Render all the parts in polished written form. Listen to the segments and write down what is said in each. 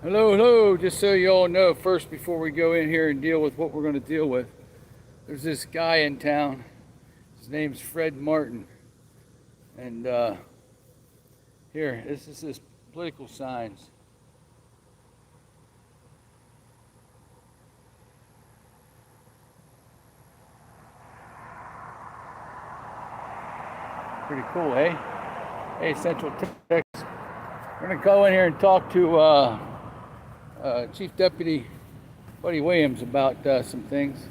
Hello, hello. Just so you all know, first, before we go in here and deal with what we're going to deal with, there's this guy in town. His name's Fred Martin. And here, this is his political signs. Pretty cool, eh? Hey, Central Texas. We're going to go in here and talk to Chief Deputy Buddy Williams about some things.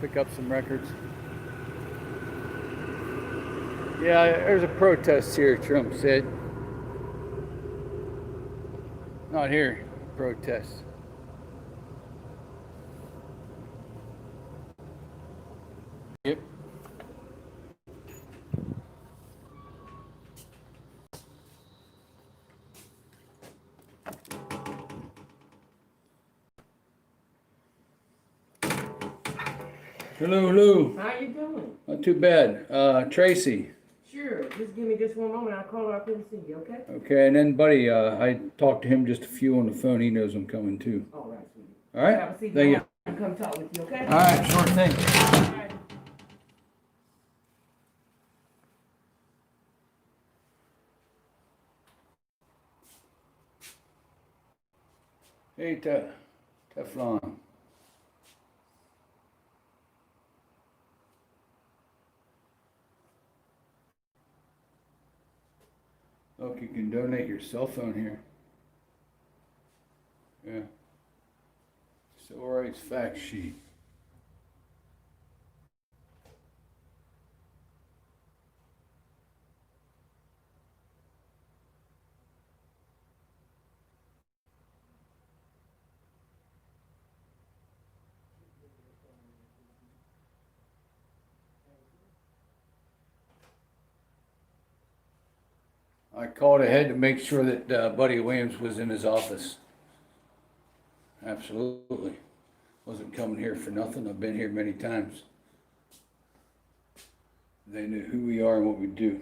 Pick up some records. Yeah, there's a protest here, Trump said. Not here, protest. Yep. Hello, hello. How you doing? Not too bad. Tracy. Sure. Just give me just one moment. I'll call her up and see you, okay? Okay, and then Buddy, I talked to him just a few on the phone. He knows I'm coming too. All right, sweetie. All right? Have a seat. Thank you. I'll come talk with you, okay? All right, sure thing. All right. Hey, Teflon. Look, you can donate your cell phone here. Yeah. Civil rights fact sheet. I called ahead to make sure that Buddy Williams was in his office. Absolutely. Wasn't coming here for nothing. I've been here many times. They knew who we are and what we do.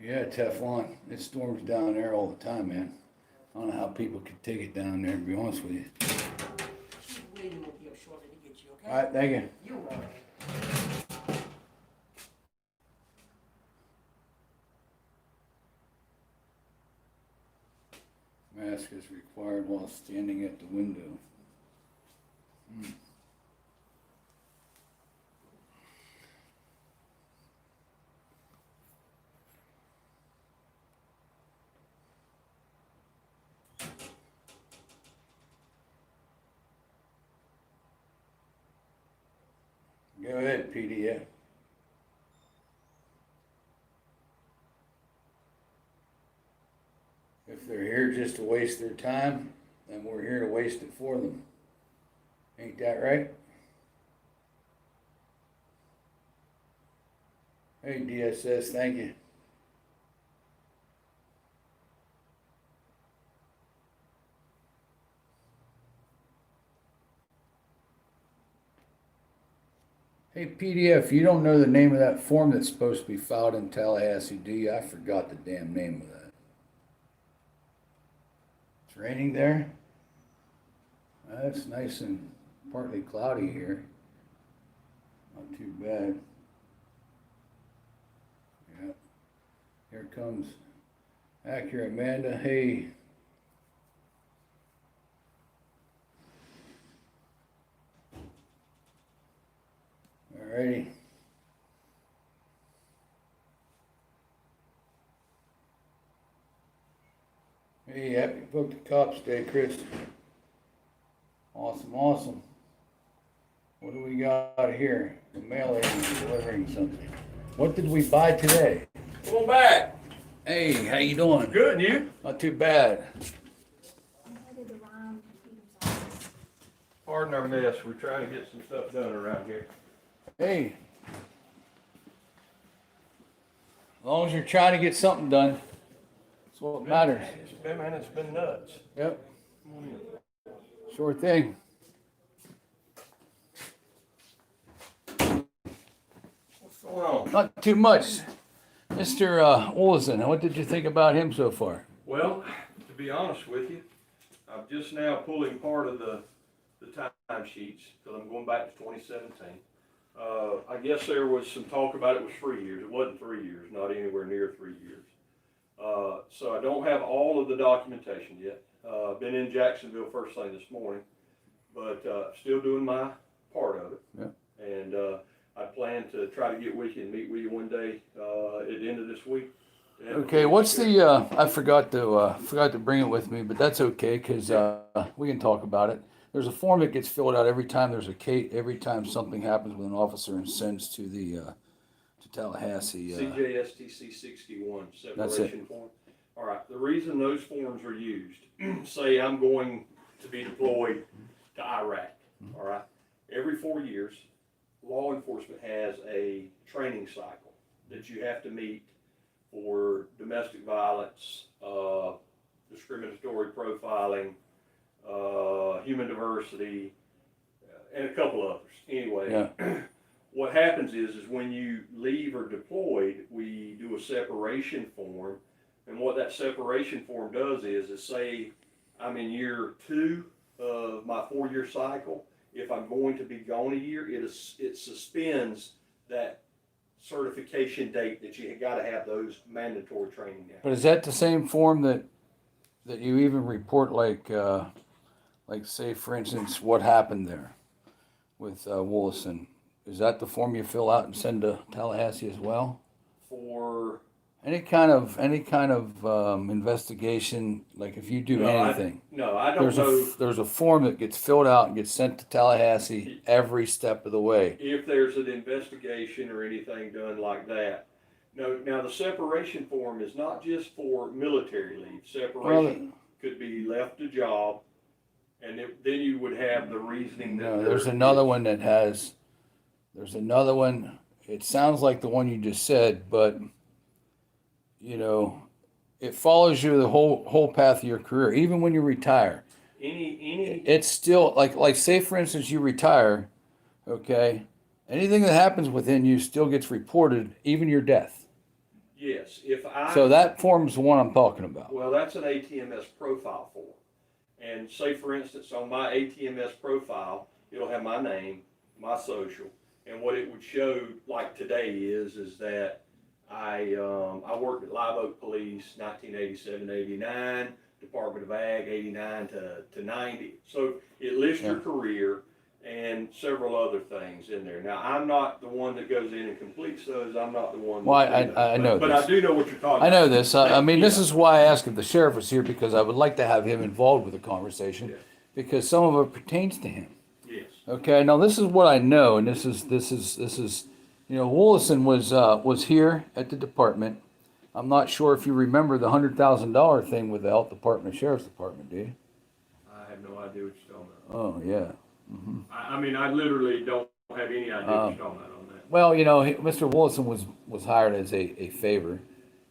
Yeah, Teflon. It storms down there all the time, man. I don't know how people could take it down there, to be honest with you. Waiting will be up shortly to get you, okay? All right, thank you. You're welcome. Mask is required while standing at the window. Go ahead, PDF. If they're here just to waste their time, then we're here to waste it for them. Ain't that right? Hey, DSS, thank you. Hey, PDF, you don't know the name of that form that's supposed to be filed in Tallahassee, do you? I forgot the damn name of that. It's raining there? It's nice and partly cloudy here. Not too bad. Yeah. Here comes Accurate Amanda. Hey. Alrighty. Hey, happy Book the Cops Day, Chris. Awesome, awesome. What do we got here? The mail agent delivering something. What did we buy today? Come on back. Hey, how you doing? Good, and you? Not too bad. Pardon our mess. We're trying to get some stuff done around here. Hey. As long as you're trying to get something done, that's what matters. It's been nuts. Yep. Sure thing. What's going on? Not too much. Mr. Olson, what did you think about him so far? Well, to be honest with you, I'm just now pulling part of the time sheets, because I'm going back to 2017. I guess there was some talk about it was 3 years. It wasn't 3 years, not anywhere near 3 years. So I don't have all of the documentation yet. Been in Jacksonville first thing this morning, but still doing my part of it. Yeah. And I plan to try to get with you and meet with you one day at the end of this week. Okay, what's the, I forgot to bring it with me, but that's okay, because we can talk about it. There's a form that gets filled out every time there's a case, every time something happens with an officer and sends to the, to Tallahassee. CJSTC 61 That's separation form. All right, the reason those forms are used, say I'm going to be deployed to Iraq, all right? Every 4 years, law enforcement has a training cycle that you have to meet for domestic violence, discriminatory profiling, human diversity, and a couple others. Anyway, Yeah. What happens is when you leave or deployed, we do a separation form, and what that separation form does is say I'm in year 2 of my 4-year cycle. If I'm going to be gone a year, it suspends that certification date that you got to have those mandatory training now. But is that the same form that you even report, like say, for instance, what happened there with Woolison? Is that the form you fill out and send to Tallahassee as well? For Any kind of investigation, like if you do anything. I don't know. There's a form that gets filled out and gets sent to Tallahassee every step of the way. If there's an investigation or anything done like that. No, now the separation form is not just for military leave. Separation could be left a job, and then you would have the reasoning that. No, there's another one that has. There's another one. It sounds like the one you just said, but you know, it follows you the whole path of your career, even when you retire. It's still like say for instance you retire, okay, anything that happens within you still gets reported, even your death. Yes, So that form's the one I'm talking about. Well, that's an ATMS profile form, and say for instance on my ATMS profile, it'll have my name, my social, and what it would show like today is that I worked at Live Oak Police 1987-89, Department of Ag 89 to 90. So it lists your career and several other things in there. Now I'm not the one that goes in and completes those. I'm not the one. Well, I know but this. I do know what you're talking about. I know this. I mean, this is why I asked if the sheriff was here, because I would like to have him involved with the conversation, because some of it pertains to him. Yes. Okay. Now this is what I know, and this is. You know, Woolison was here at the department. I'm not sure if you remember the $100,000 thing with the health department, sheriff's department, do you? I have no idea what you're talking about. Oh yeah. Mm-hmm. I mean, I literally don't have any idea what you're talking about on that. Well, you know, Mr. Woolison was hired as a favor,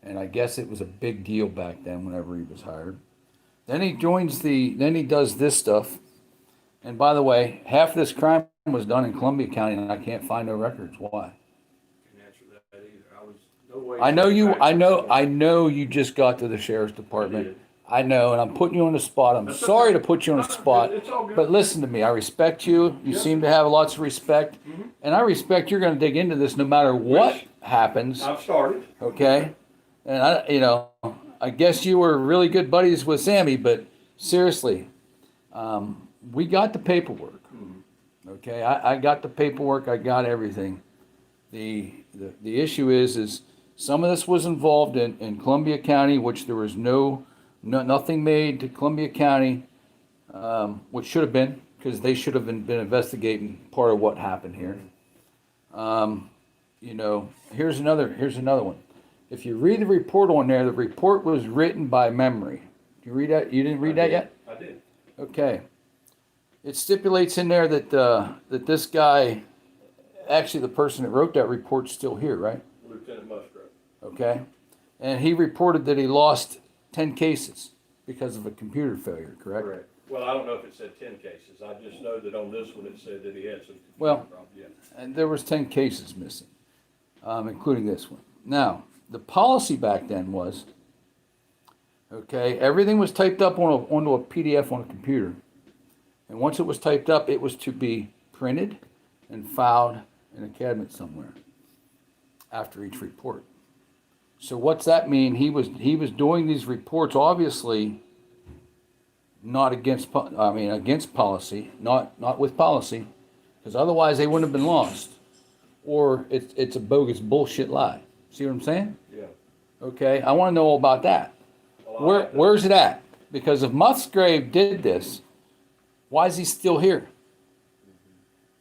and I guess it was a big deal back then whenever he was hired. Then he does this stuff, and by the way, half of this crime was done in Columbia County, and I can't find no records. Why? I know you just got to the sheriff's department. I know, and I'm putting you on the spot. I'm sorry to put you on the spot, but listen to me. I respect you. You seem to have lots of respect, and I respect you're going to dig into this no matter what happens. I've started. Okay, and I guess you were really good buddies with Sammy, but seriously, we got the paperwork. Okay, I got the paperwork. I got everything. The issue is some of this was involved in Columbia County, which there was nothing made to Columbia County, which should have been, because they should have been investigating part of what happened here. You know, here's another one. If you read the report on there, the report was written by memory. Did you read that? You didn't read that yet? I did. Okay. It stipulates in there that that this guy, actually the person that wrote that report's still here, right? Lieutenant Musgrove. Okay. And he reported that he lost 10 cases because of a computer failure, correct? Correct. Well, I don't know if it said 10 cases. I just know that on this one it said that he had some computer Well, problems. Yeah. and there was 10 cases missing, including this one. Now, the policy back then was, okay, everything was typed up onto a PDF on a computer. And once it was typed up, it was to be printed and filed in a cabinet somewhere after each report. So what's that mean? He was doing these reports obviously not against policy, not with policy, because otherwise they wouldn't have been lost. Or it's a bogus bullshit lie. See what I'm saying? Yeah. Okay, I want to know all about that. Where's it at? Because if Musgrave did this, why is he still here?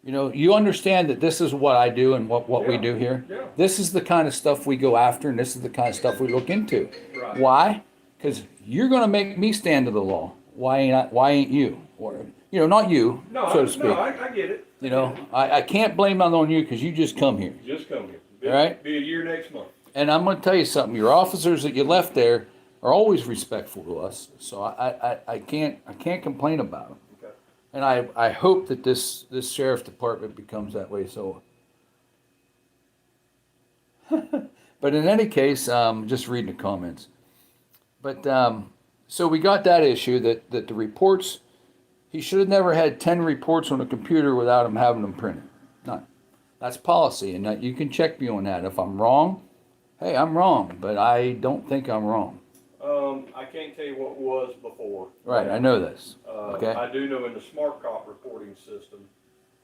You know, you understand that this is what I do and what we do here. Yeah. This is the kind of stuff we go after, and this is the kind of stuff we look into. Right. Why? Because you're going to make me stand to the law. Why ain't you? Or, you know, not you, No, so to speak. no, I get it. You know, I can't blame it on you because you just come here. Just come here. Be, All right. Be a year next month. And I'm going to tell you something. Your officers that you left there are always respectful to us. So I can't complain about them. Okay. And I hope that this sheriff department becomes that way. So, but in any case, just reading the comments. But so we got that issue that the reports. He should have never had 10 reports on a computer without him having them printed. None. That's policy, and that you can check me on that. If I'm wrong, hey, I'm wrong, but I don't think I'm wrong. I can't tell you what was before. Right, I know this. Okay. I do know in the Smart Cop reporting system,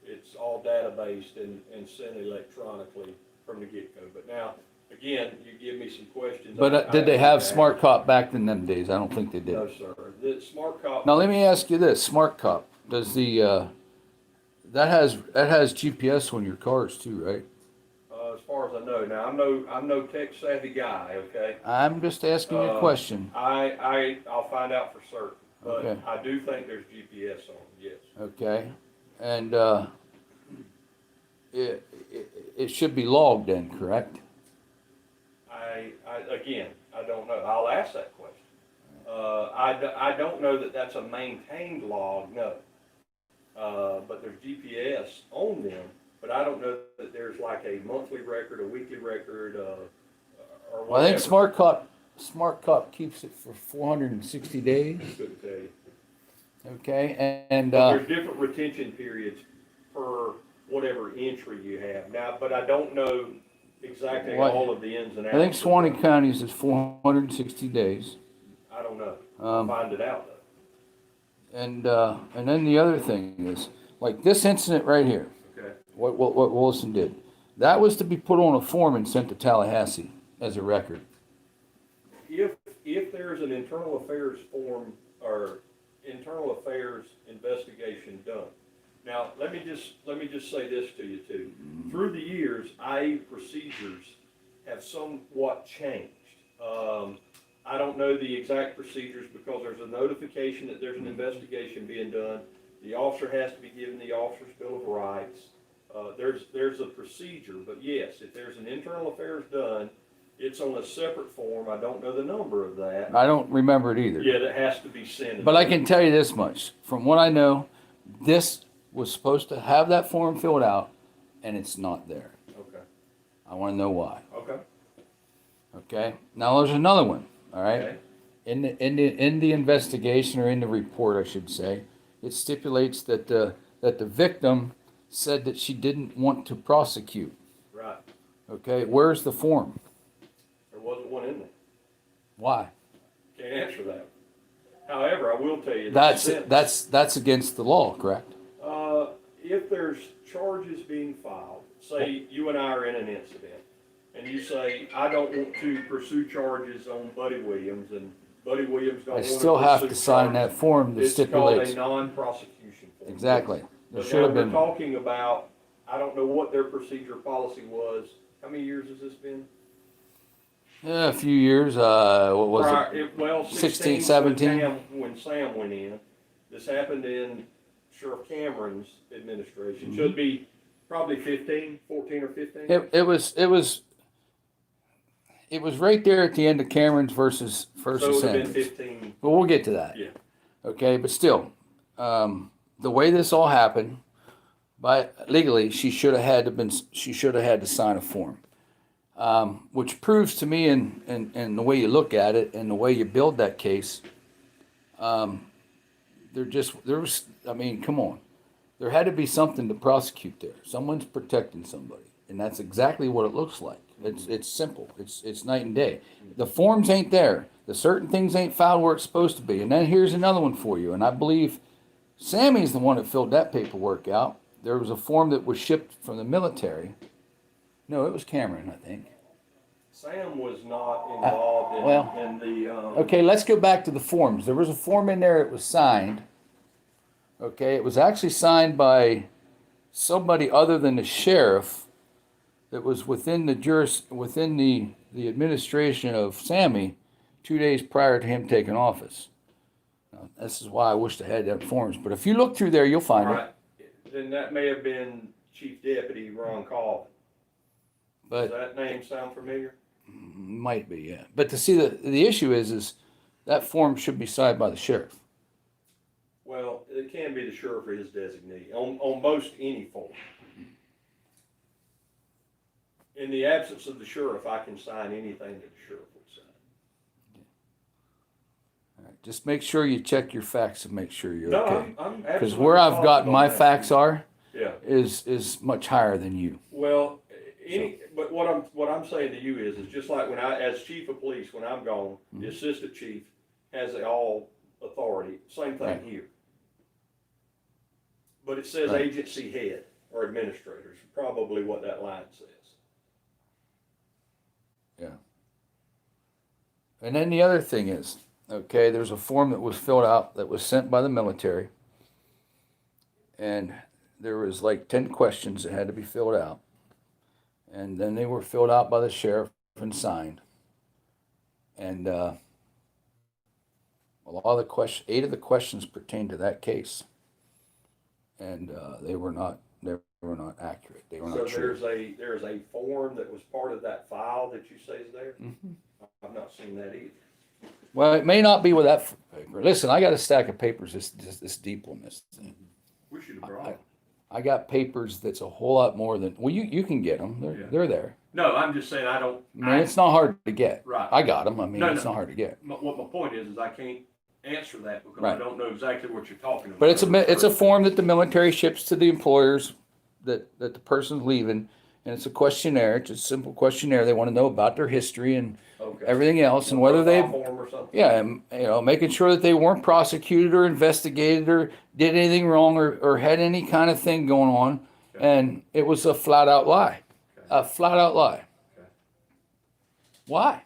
it's all data-based and sent electronically from the get-go. But now, again, you give me some questions. But did they have Smart Cop back in them days? I don't think they did. No, sir. The Smart Cop. Now let me ask you this: Smart Cop, does the that has GPS on your cars too, right? As far as I know, now I'm no tech savvy guy. Okay. I'm just asking you a question. I'll find out for certain, but Okay. I do think there's GPS on them. Yes. Okay, and it should be logged then, correct? Again, I don't know. I'll ask that question. I don't know that that's a maintained log, no. But there's GPS on them, but I don't know that there's like a monthly record, a weekly record, or whatever. Well, I think Smart Cop keeps it for 460 days. Couldn't tell you. Okay, and But there's different retention periods per whatever entry you have. Now, but I don't know exactly Well, all of the ins and outs. I think Suwannee County's is 460 days. I don't know. I'll find it out though. And then the other thing is, like this incident right here, Okay. what Wilson did, that was to be put on a form and sent to Tallahassee as a record. If there's an internal affairs form or internal affairs investigation done. Now, let me just say this to you too. Through the years, IA procedures have somewhat changed. I don't know the exact procedures because there's a notification that there's an investigation being done. The officer has to be given the officer's Bill of Rights. There's a procedure, but yes, if there's an internal affairs done, it's on a separate form. I don't know the number of that. I don't remember it either. Yeah, that has to be sent. But I can tell you this much. From what I know, this was supposed to have that form filled out, and it's not there. Okay. I want to know why. Okay. Okay. Now there's another one. All right. Okay. In the investigation, or in the report, I should say, it stipulates that the victim said that she didn't want to prosecute. Right. Okay. Where's the form? There wasn't one in there. Why? Can't answer that. However, I will tell you That's against the law, correct? If there's charges being filed, say you and I are in an incident, and you say, I don't want to pursue charges on Buddy Williams, and Buddy Williams don't I want to still have to pursue sign charges, that form that it's stipulates. called a non-prosecution form. Exactly. There But should now have we're been. talking about, I don't know what their procedure policy was. How many years has this been? Yeah, a few years. What was it? Well, 16, 17? When Sam went in. This happened in Sheriff Cameron's administration. Should be probably 14 or 15. It was right there at the end of Cameron's versus So it would have been Sanders. 15. But we'll get to that. Yeah. Okay, but still, the way this all happened, by legally, she should have had to sign a form. which proves to me in the way you look at it and the way you build that case, I mean, come on. There had to be something to prosecute there. Someone's protecting somebody. And that's exactly what it looks like. It's simple. It's night and day. The forms ain't there. The certain things ain't filed where it's supposed to be. And then here's another one for you. And I believe Sammy's the one that filled that paperwork out. There was a form that was shipped from the military. No, it was Cameron, I think. Sam was not involved in the. Okay, let's go back to the forms. There was a form in there. It was signed. Okay, it was actually signed by somebody other than the sheriff that was within the administration of Sammy 2 days prior to him taking office. Now, this is why I wish they had that forms. But if you look through there, you'll find it. Then that may have been Chief Deputy Ron Colvin. But does that name sound familiar? Might be, yeah. But to see the issue is that form should be signed by the sheriff. Well, it can be the sheriff or his designee on most any form. In the absence of the sheriff, I can sign anything that the sheriff would sign. All right, just make sure you check your facts and make sure you're No, okay. I'm Because absolutely where I've gotten my positive on that. facts are Yeah. is much higher than you. Well, but what I'm saying to you is just like when as chief of police, when I'm gone, the assistant chief has all authority. Same thing Right. here. But it says Right. agency head or administrators, probably what that line says. Yeah. And then the other thing is, okay, there's a form that was filled out that was sent by the military. And there was like 10 questions that had to be filled out. And then they were filled out by the sheriff and signed. And a lot of the questions, 8 of the questions pertained to that case. And they were not accurate. They were not true. So there's a form that was part of that file that you say is there? Mm-hmm. I've not seen that either. Well, it may not be with that paper. Listen, I got a stack of papers this deep on this thing. We should have brought it. I got papers that's a whole lot more than, well, you can get them. They're there. No, I'm just saying I don't. I mean, it's not hard to get. Right. I got them. I mean, No, it's no. not hard to get. What my point is I can't answer that because Right. I don't know exactly what you're talking about. But it's a form that the military ships to the employers that the person's leaving, and it's a questionnaire. It's a simple questionnaire. They want to know about their history and Okay. everything else, and whether they, Profile form or something? yeah, and, making sure that they weren't prosecuted or investigated or did anything wrong or had any kind of thing going on. Okay. And it was a flat out lie. Okay. A flat out lie. Okay. Why?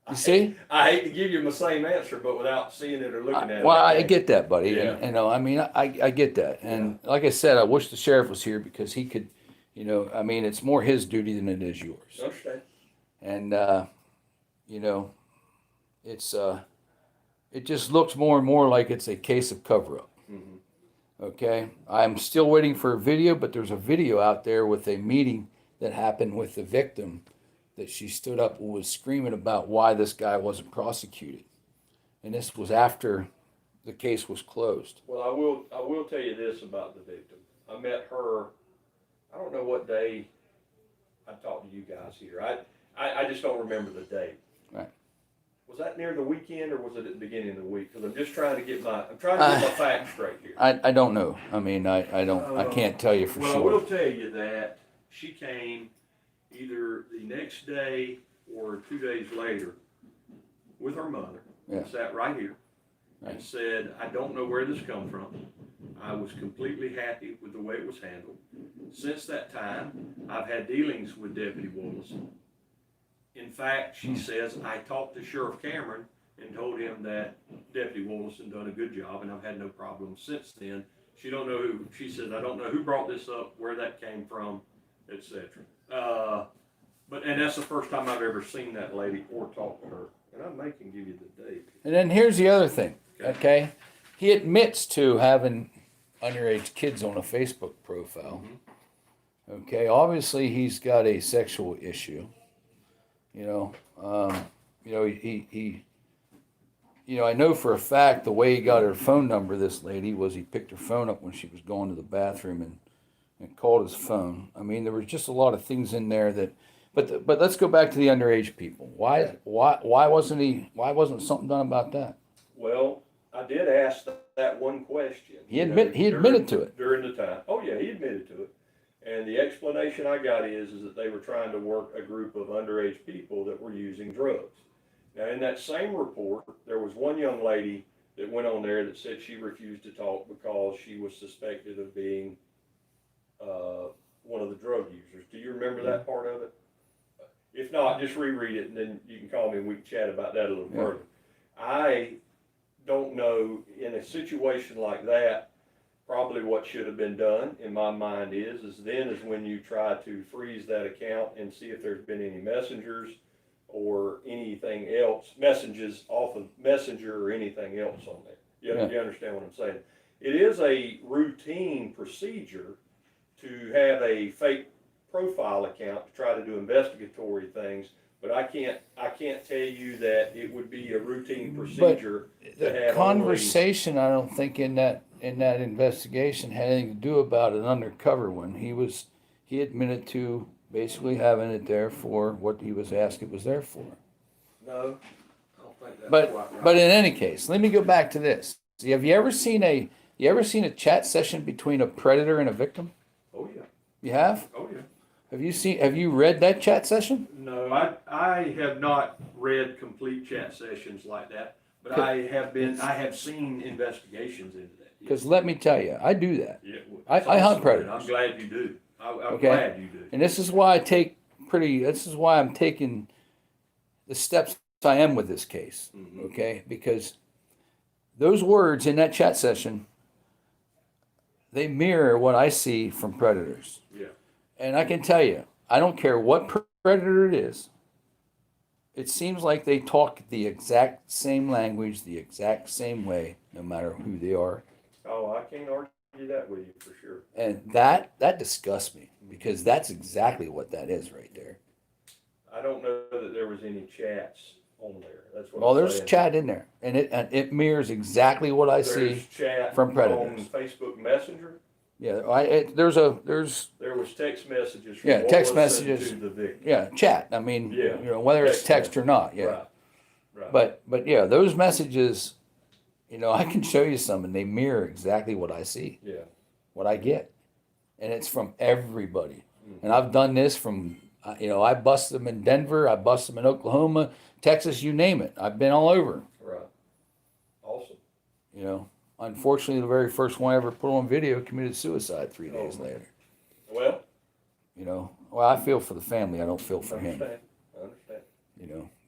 You see? I hate to give you the same answer, but without seeing it or looking at it. Well, I can't. get that, buddy. Yeah. And, I mean, I get that. And like I said, I wish the sheriff was here because he could, I mean, it's more his duty than it is yours. Understand. And, it's, it just looks more and more like it's a case of cover-up. Mm-hmm. Okay? I'm still waiting for a video, but there's a video out there with a meeting that happened with the victim that she stood up and was screaming about why this guy wasn't prosecuted. And this was after the case was closed. Well, I will tell you this about the victim. I met her, I don't know what day I talked to you guys here. I just don't remember the date. Right. Was that near the weekend or was it at the beginning of the week? Because I'm just trying to get my facts straight here. I don't know. I mean, I can't tell you for Well, sure. I will tell you that she came either the next day or 2 days later with her mother. Yeah. Sat right here and Right. said, I don't know where this come from. I was completely happy with the way it was handled. Since that time, I've had dealings with Deputy Wallace. In fact, she says, I talked to Sheriff Cameron and told him that Deputy Wallace had done a good job and I've had no problems since then. She says, I don't know who brought this up, where that came from, etc. And that's the first time I've ever seen that lady or talked to her. And I may can give you the date. And then here's the other thing, okay? He admits to having underage kids on a Facebook profile. Mm-hmm. Okay, obviously he's got a sexual issue. I know for a fact the way he got her phone number, this lady, was he picked her phone up when she was going to the bathroom and and called his phone. I mean, there was just a lot of things in there that, but let's go back to the underage people. Why wasn't something done about that? Well, I did ask that one question. He admitted to it. During the time. Oh, yeah, he admitted to it. And the explanation I got is that they were trying to work a group of underage people that were using drugs. Now, in that same report, there was one young lady that went on there that said she refused to talk because she was suspected of being one of the drug users. Do you remember that part of it? If not, just reread it and then you can call me and we can chat about that a little further. I don't know, in a situation like that, probably what should have been done in my mind is when you try to freeze that account and see if there's been any messengers or anything else, messages off of Messenger or anything else on there. You understand what I'm saying? It is a routine procedure to have a fake profile account to try to do investigatory things, but I can't tell you that it would be a routine procedure to The have conversation, I don't think in that investigation had anything to do about an undercover one. He admitted to basically having it there for what he was asked it was there for. No, I don't think that's But quite right. but in any case, let me go back to this. Have you ever seen a chat session between a predator and a victim? Oh yeah. You have? Oh yeah. Have you read that chat session? No, I have not read complete chat sessions like that, but I have seen investigations into that. Because let me tell you, I do that. Yeah, well, I it's hunt awesome, predators. and I'm glad you do. I'm Okay. glad you do. And this is why I'm taking the steps I am with this case. Mhm. Okay? Because those words in that chat session, they mirror what I see from predators. Yeah. And I can tell you, I don't care what predator it is. It seems like they talk the exact same language, the exact same way, no matter who they are. Oh, I can't argue that with you for sure. And that disgusts me because that's exactly what that is right there. I don't know that there was any chats on there. That's what Well, I'm there's saying. chat in there, and it mirrors exactly what I There's see chat from predators. on Facebook Messenger. Yeah, there's There was text messages from text Wallace messages. to the victim. yeah, chat. I mean, Yeah. whether it's text or not. Yeah. Right. Right. But yeah, those messages, I can show you some, and they mirror exactly what I see, Yeah. what I get, and it's from everybody. Mm-hmm. And I've done this from, I busted them in Denver, I busted them in Oklahoma, Texas, you name it. I've been all over. Right. Awesome. Unfortunately, the very first one I ever put on video committed suicide 3 days later. Well, Well, I feel for the family. I don't feel for I him. understand.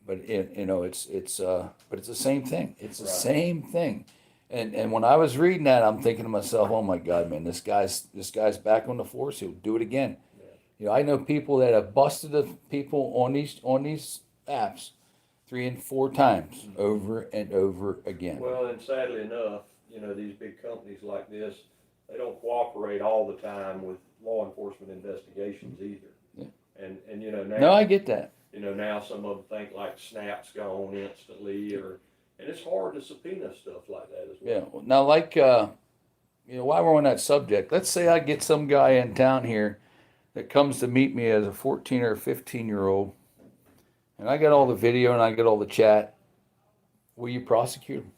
But it's the same thing. It's the Right. same thing. And when I was reading that, I'm thinking to myself, oh my God, man, this guy's back on the force. He'll do it again. Yeah. I know people that have busted the people on these apps 3 and 4 times over and over again. Well, and sadly enough, these big companies like this, they don't cooperate all the time with law enforcement investigations either. Yeah. And now. No, I get that. Now some of them think like Snap's gone instantly, and it's hard to subpoena stuff like that as well. Yeah. Now, like, while we're on that subject, let's say I get some guy in town here that comes to meet me as a 14 or 15-year-old, and I got all the video and I get all the chat. Will you prosecute him?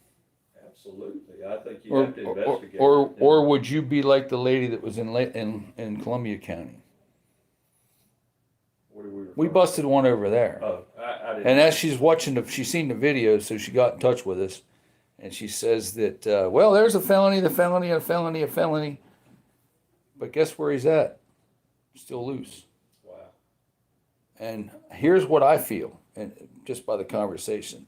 Absolutely. I think you have to investigate. Or would you be like the lady that was in Columbia County? What do we We busted one over there. Oh, I didn't. And as she's watching she's seen the video, so she got in touch with us, and she says that, well, there's a felony, a felony. But guess where he's at? Still loose. Wow. And here's what I feel, and just by the conversation.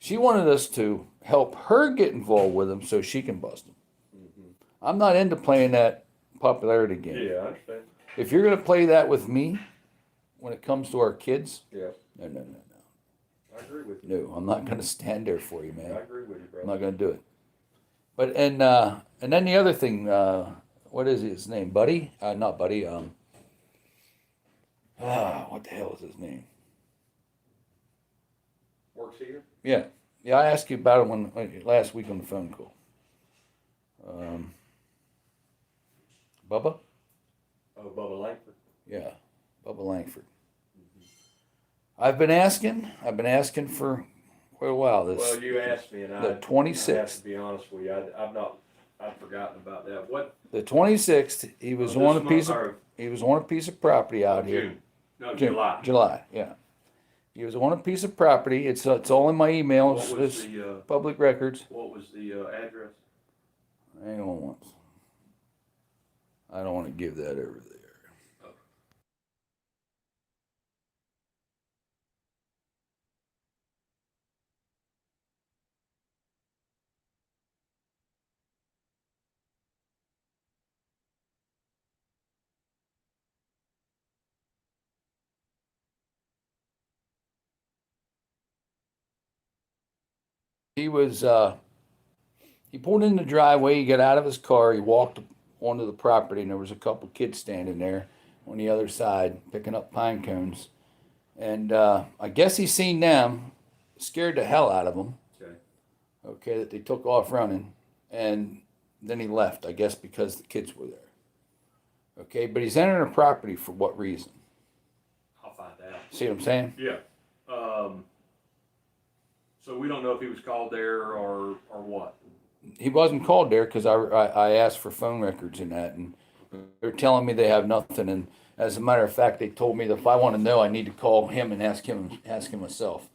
She wanted us to help her get involved with him so she can bust him. Mm-hmm. I'm not into playing that popularity game. Yeah, I understand. If you're going to play that with me when it comes to our kids, Yeah, no. I agree with you. No, I'm not going to stand there for you, I man. agree with you, I'm brother. not going to do it. But and then the other thing, what is his name? Buddy? Not Buddy. What the hell is his name? Works here? Yeah, I asked you about it last week on the phone call. Bubba? Oh, Bubba Langford. Yeah, Bubba Langford. I've been asking for quite a while. Well, you asked me, and I The have 26th. to be honest with you. I've forgotten about that. What? The 26th, he was This on a month piece of or- he was on a piece of property out here. June. No, June- July. July, yeah. He was on a piece of property. It's all in my emails. What was It's the public records. what was the address? Hang on once. I don't want to give that over there. He was he pulled in the driveway, he got out of his car, he walked onto the property, and there was a couple kids standing there on the other side picking up pine cones. And I guess he seen them, scared the hell out of them. Okay. Okay, that they took off running, and then he left, I guess because the kids were there. Okay, but he's entering a property for what reason? I'll find out. See what I'm saying? Yeah. So we don't know if he was called there or what. He wasn't called there because I asked for phone records and that, and they're telling me they have nothing. And as a matter of fact, they told me that if I want to know, I need to call him and ask him myself.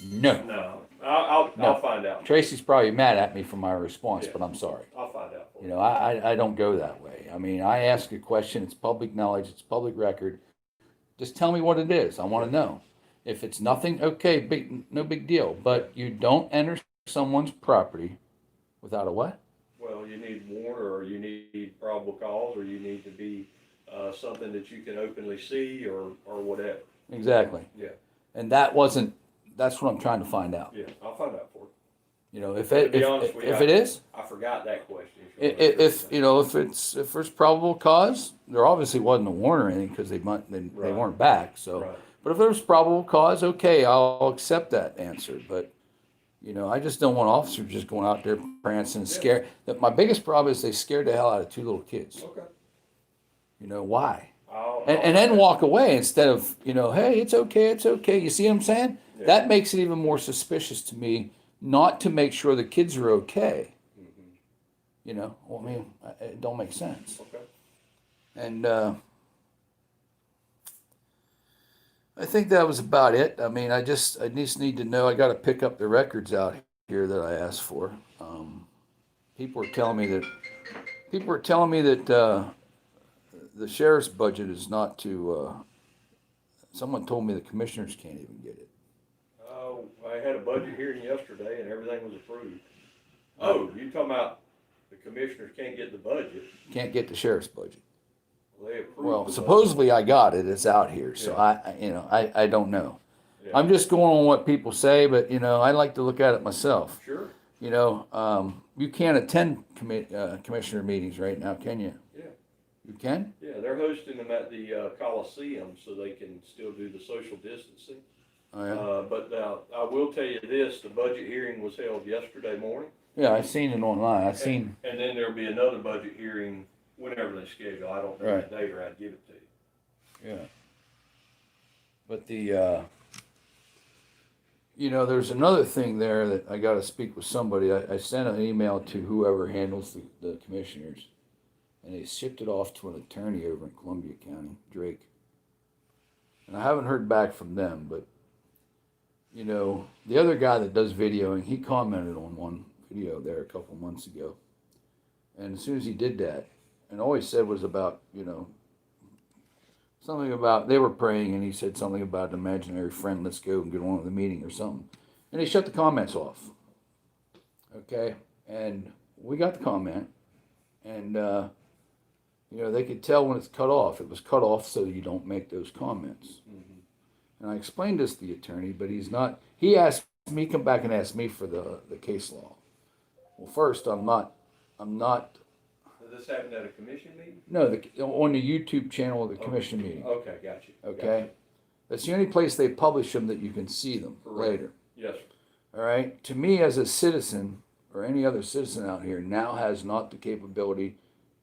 No. No. I'll find out. Tracy's probably mad at me for my response, Yeah. but I'm sorry. I'll find out for You know, I don't go that way. I mean, I ask a question, it's public knowledge, it's public record. Just tell me what it is. I want to know. If it's nothing, okay, no big deal. But you don't enter someone's property without a what? Well, you need warrant, or you need probable cause, or you need to be something that you can openly see, or whatever. Exactly. Yeah. And that's what I'm trying to find out. Yeah, I'll find out for you. You know, if To be honest with you, it is, I forgot that question. if you know, if there's probable cause, there obviously wasn't a warrant or anything because they weren't back. So, Right. but if there's probable cause, okay, I'll accept that answer. But you know, I just don't want officers just going out there prancing and scare. That my biggest problem is they scared the hell out of two little kids. Okay. You know why? I'll And then walk away instead of, you know, hey, it's okay, it's okay. You see what I'm saying? Yeah. That makes it even more suspicious to me, not to make sure the kids are okay. Mm-hmm. You know, well, I mean, it don't make sense. Okay. And I think that was about it. I mean, I just need to know. I got to pick up the records out here that I asked for. People are telling me that the sheriff's budget is not to. Someone told me the commissioners can't even get it. Oh, I had a budget hearing yesterday and everything was approved. Oh, you talking about the commissioners can't get the budget? Can't get the sheriff's budget. Well, they approved. Well, the supposedly I got it. It's out here, so Yeah. I don't know. budget. I'm just going on what people say, but you know, I like to look at it myself. Sure. You know, you can't attend commissioner meetings right now, can you? Yeah. You can? Yeah, they're hosting them at the Coliseum so they can still do the social distancing. Oh, yeah. But I will tell you this, the budget hearing was held yesterday morning. Yeah, I seen it online. And then there'll be another budget hearing whenever they schedule. I don't know Right. the date or I'd give it to you. Yeah. But you know, there's another thing there that I got to speak with somebody. I sent an email to whoever handles the commissioners, and they shipped it off to an attorney over in Columbia County, Drake. And I haven't heard back from them, but you know, the other guy that does videoing, he commented on one video there a couple months ago. And as soon as he did that, and all he said was about, you know, something about, they were praying, and he said something about an imaginary friend, let's go and get on with the meeting or something. And he shut the comments off. Okay? And we got the comment, and, you know, they could tell when it's cut off. It was cut off so you don't make those comments. Mm-hmm. And I explained this to the attorney, but he's not, he asked me, come back and ask me for the case law. Well, first, I'm not, Did this happen at a commission meeting? no, on the YouTube channel of the commission meeting. Okay, got you. Okay? That's the only place they publish them that you can see them Correct. later. Yes, sir. All right? To me, as a citizen, or any other citizen out here, now has not the capability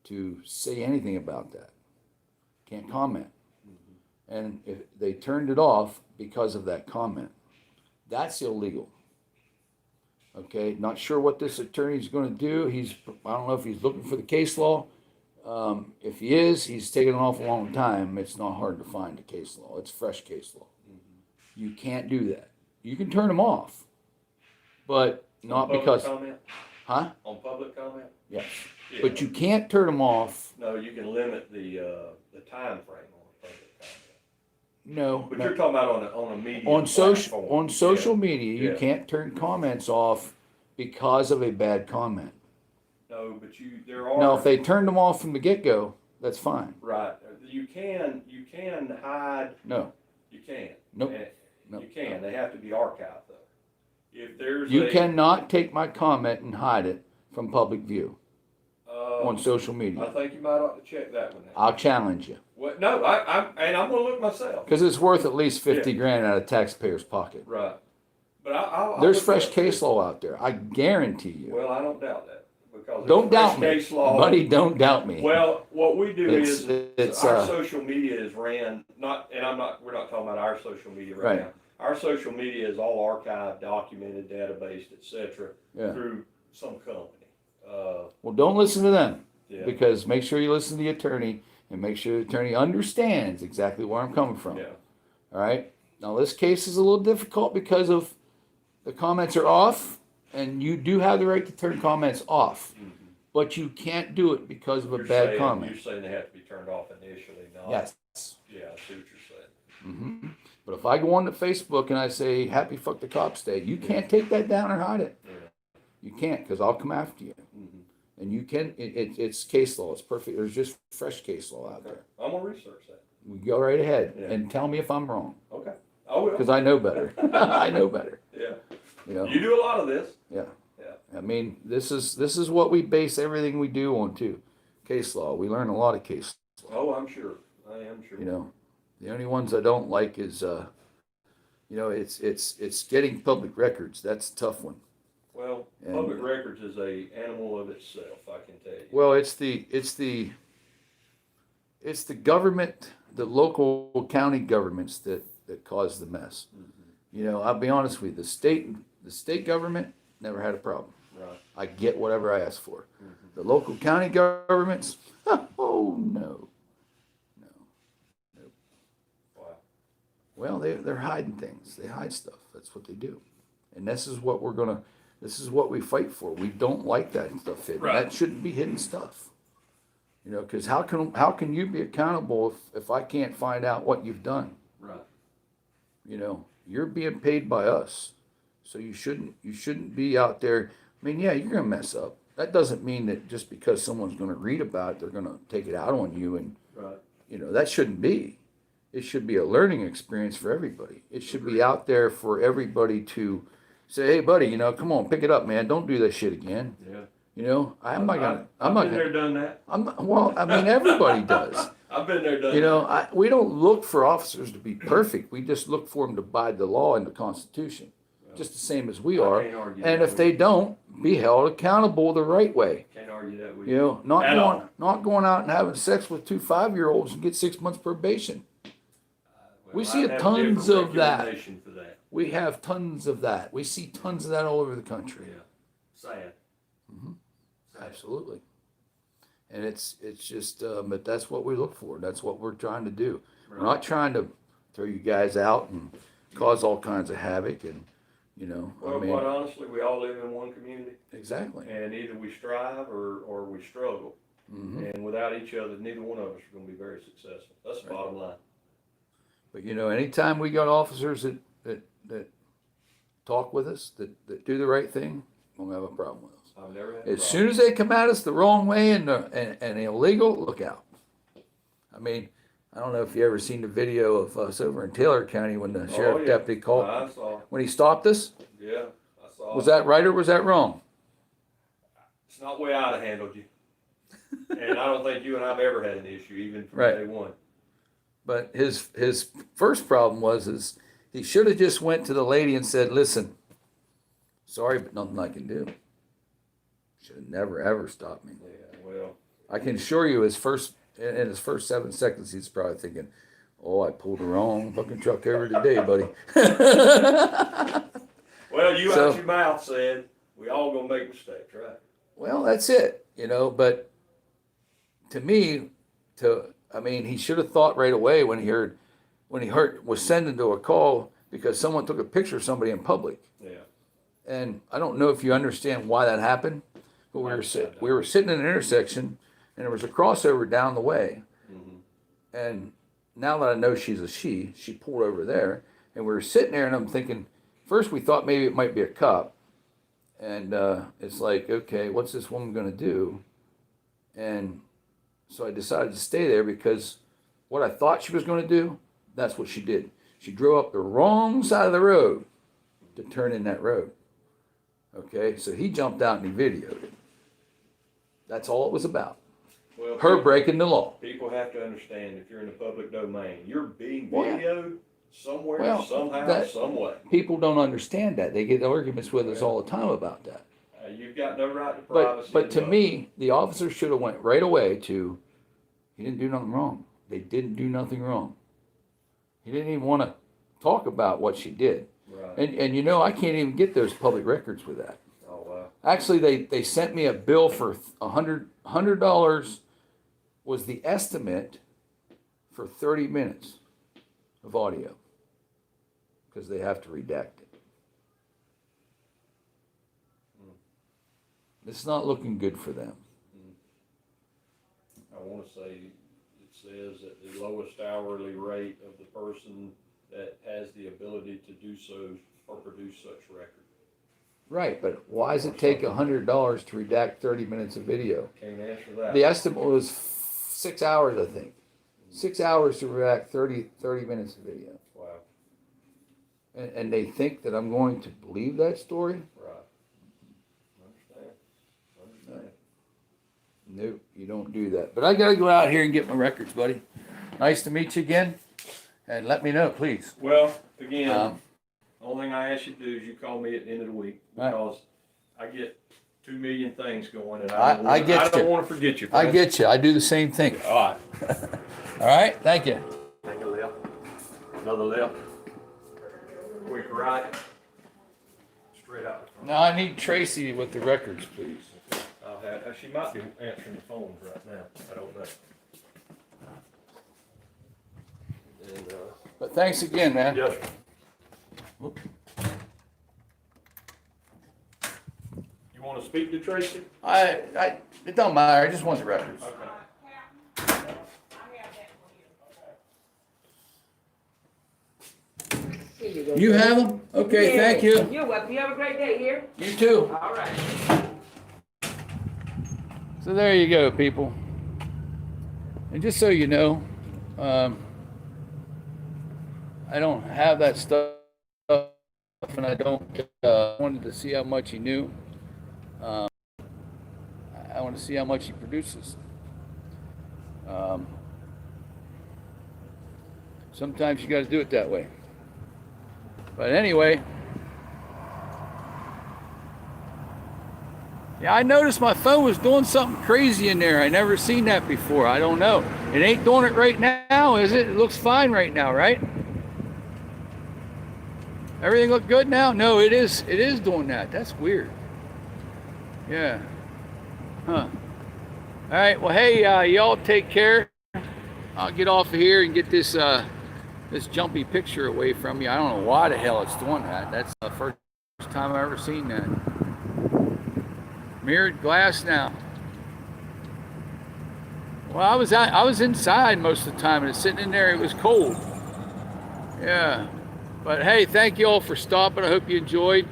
to say anything about that. can't comment. And if they turned it off because of that comment, that's illegal. Okay, not sure what this attorney's going to do. I don't know if he's looking for the case law. If he is, he's taken an awful long time. It's not hard to find a case law. It's fresh case law. You can't do that. You can turn them off, but not because. Comment? Huh? On public comment? Yes. Yeah. But you can't turn them off. No, you can limit the time frame on public comment. No. But no. you're talking about on a media On platform. social media, you Yeah. can't turn comments off because of a bad comment. No, but there are. Now, if they turned them off from the get-go, that's fine. Right. You can hide. No. You can. Nope. You can. They have to be archived though. If there's You cannot take my comment and hide it from public view on social I media. think you might ought to check that one out. I'll challenge you. What? No, I'm going to look myself. Because it's worth at least 50 grand out of taxpayers' pocket. Right. But I'll There's look fresh it up. case law out there. I guarantee you. Well, I don't doubt that because Don't there's doubt fresh me. case law. Buddy, don't doubt me. Well, what we do It's- is it's, our social media is ran we're not talking about our social media right Right. now. Our social media is all archived, documented, databased, etc. Yeah. through some company. Well, don't listen to them. Yeah. Because make sure you listen to the attorney and make sure the attorney understands exactly where I'm coming from. Yeah. All right. Now, this case is a little difficult because of the comments are off, and you do have the right to turn comments off, but you can't do it because of a bad comment. You're saying they have to be turned off initially, not. Yes. Yeah, I see what you're saying. hmm But if I go on to Facebook and I say "Happy Fuck the Cops Day," you can't take that down or hide it. Yeah. You can't, because I'll come after you. And you can. It's case law. It's perfect. There's just fresh case law out there. I'm gonna research that. We go right ahead Yeah. and tell me if I'm wrong, Okay. I will. because I know better. I know better. Yeah. You know. You do a lot of this. Yeah. Yeah. I mean, this is what we base everything we do on too. Case law. We learn a lot of case law. Oh, I'm sure. I am sure. You know, the only ones I don't like is, it's getting public records. That's a tough one. Well, And- public records is a animal of itself, I can tell you. Well, it's the government, the local county governments that cause the mess. You know, I'll be honest with you. The state government never had a problem. Right. I get whatever I ask for. The local county governments, oh no. Wow. Well, they're hiding things. They hide stuff. That's what they do. And this is what we fight for. We don't like that stuff hidden. Right. That shouldn't be hidden stuff. You know, because how can you be accountable if I can't find out what you've done? Right. You know, you're being paid by us. So you shouldn't be out there. I mean, yeah, you're gonna mess up. That doesn't mean that just because someone's gonna read about it, they're gonna take it out on you. And Right. you know, that shouldn't be. It should be a learning experience for everybody. It should be out there for everybody to say, hey buddy, you know, come on, pick it up, man. Don't do that shit again. Yeah. You know, I'm not I've gonna, been there, done that. well, I mean, everybody does. I've been there, done You know, we don't look for officers to be perfect. We just look for them to abide the law and the Constitution, just the same as we I are. can't argue And that if with they you. don't, be held accountable the right way. Can't argue that with You know, At all. not going out and having sex with 2 5-year-olds and get 6 months probation. Well, we I see have a tons different of that. recommendation for that. We have tons of that. We see tons of that all over the country. Yeah. Sad. Sad. Absolutely. And it's just, but that's what we look for. That's what we're trying to do. We're Right. not trying to throw you guys out and cause all kinds of havoc. And, you know, Well, I mean, quite honestly, we all live in one community, exactly. and either we strive or we struggle. hmm And without each other, neither one of us are going to be very successful. That's the bottom line. But, you know, anytime we got officers that talk with us, that do the right thing, we won't have a problem with us. I've never had a As problem. soon as they come at us the wrong way and illegal, look out. I mean, I don't know if you ever seen the video of us over in Taylor County when the sheriff yeah. deputy called, I saw. when he stopped us. Yeah, I saw. Was that right or was that wrong? It's not the way I'd have handled you. And I don't think you and I've ever had an issue, even from Right. day one. But his first problem is he should have just went to the lady and said, listen, sorry, but nothing I can do. Should have never, ever stopped me. Yeah, well, I can assure you his first in his first 7 seconds, he's probably thinking, "Oh, I pulled the wrong fucking truck over today, buddy." Well, you So- out your mouth said, we all gonna make mistakes, right? Well, that's it, but to me, I mean, he should have thought right away when he was sending to a call because someone took a picture of somebody in public. Yeah. And I don't know if you understand why that happened, but we were sitting in an intersection and there was a crossover down the way. Mhm. And now that I know she's a she pulled over there and we were sitting there and I'm thinking, first we thought maybe it might be a cop. And it's like, okay, what's this woman going to do? And so I decided to stay there because what I thought she was going to do, that's what she did. She drove up the wrong side of the road to turn in that road. Okay, so he jumped out and he videoed it. That's all it was about. Well, Her breaking the law. people have to understand if you're in the public domain, you're being Well, videoed somewhere, well, somehow, that- some way. People don't understand that. They get arguments with us all the time about that. You've got no right to privacy. But in to public. me, the officer should have went right away to, he didn't do nothing wrong. They didn't do nothing wrong. He didn't even want to talk about what she did. Right. And I can't even get those public records with that. Oh, wow. Actually, they sent me a bill for $100 was the estimate for 30 minutes of audio because they have to redact it. It's not looking good for them. I want to say it says that the lowest hourly rate of the person that has the ability to do so or produce such record. Right, but why does it take $100 to redact 30 minutes of video? Can't answer that. The estimate was 6 hours, I think. 6 hours to redact 30 minutes of video. Wow. And they think that I'm going to believe that story? Right. Understand. No, you don't do that. But I got to go out here and get my records, buddy. Nice to meet you again. And let me know, please. Well, again, Um, the only thing I ask you to do is you call me at the end of the week Right. because I get 2 million things going and I get don't you. want to forget you. I friend. get you. I do the same thing. All right. All right? Thank you. Take a left. Another left. Quick right. Straight out. Now I need Tracy with the records, please. She might be answering the phones right now. I don't know. And, But thanks again, man. yes, sir. Whoop. You want to speak to Tracy? It don't matter. I just want the records. Okay. Here you go. You have them? Okay, Yeah. thank you. You're welcome. You have a great day here. You too. All right. So there you go, people. And just so you know, I don't have that stuff, and I don't wanted to see how much he knew. I want to see how much he produces. Sometimes you got to do it that way. But anyway. Yeah, I noticed my phone was doing something crazy in there. I never seen that before. I don't know. It ain't doing it right now, is it? It looks fine right now, right? Everything look good now? No, it is doing that. That's weird. Yeah. Huh. All right. Well, hey, y'all take care. I'll get off of here and get this this jumpy picture away from you. I don't know why the hell it's doing that. That's the first time I've ever seen that. Mirrored glass now. Well, I was inside most of the time, and it's sitting in there. It was cold. Yeah, but hey, thank you all for stopping. I hope you enjoyed.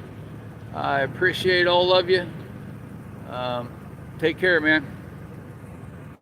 I appreciate all of you. Take care, man.